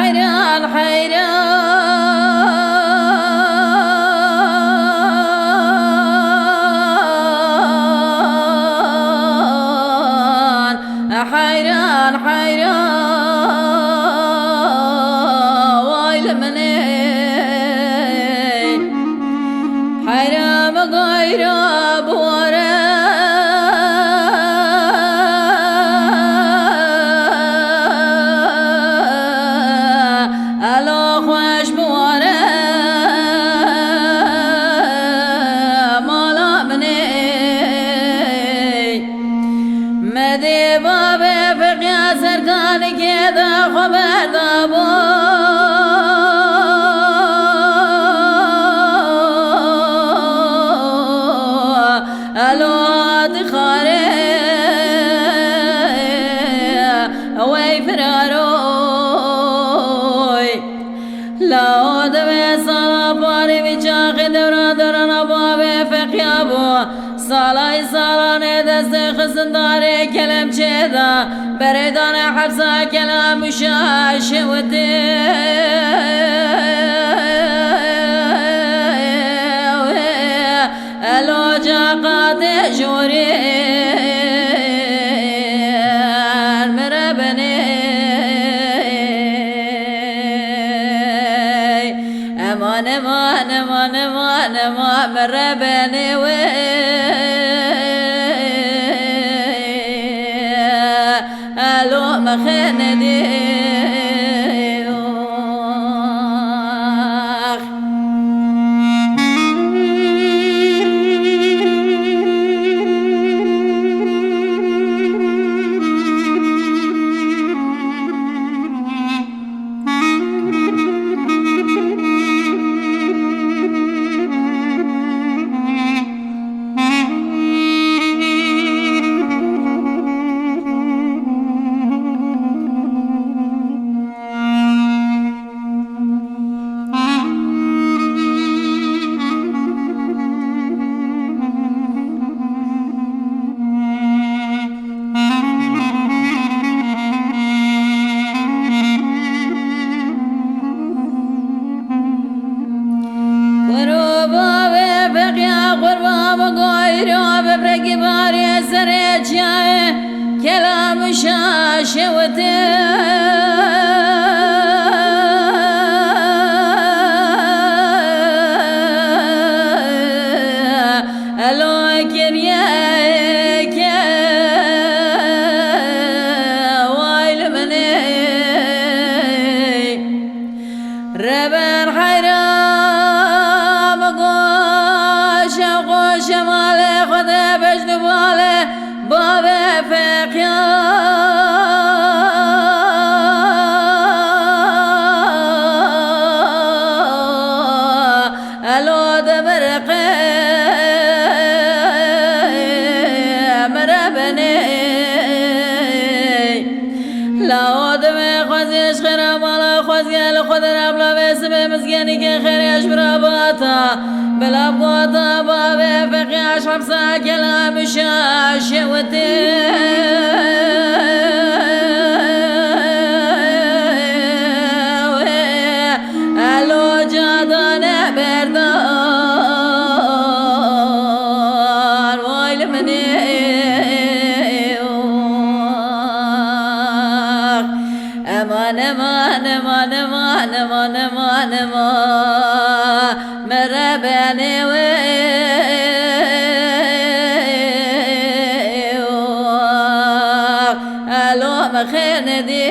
حيران حيران ويل مني حيران غير بورا ألو خوش بورا مالا مني مدي بابي فقيا سركان كذا خبر دابو ألو تخاري وي فراروي لا دبي صلاة باري بيشاخ دورا دورا بابي فقيابو صلاة صلاة دست خزنداري كلام شدا بردان حبسا كلام شاش ودي ألو جاقات جوري مربني أمان أمان أمان أمان أمان مربني ألو مخندي كلام شاشوته ألو كرياك ويل مني ربر حيرام قوش قوش مالي خذ بجنبالي بابا فقيا ألو دبرقي مربني لا دمي خوزيش خراب على خوزي الخضر بلا باسم مسكيني كخير يشبر باتا بلا بقاطا بابي فقيا شمسا كلام شاش ودي ألو جادان بردان ويل مني أمان أمان أمان أمان أمان أمان أمان مربني ألو مخندي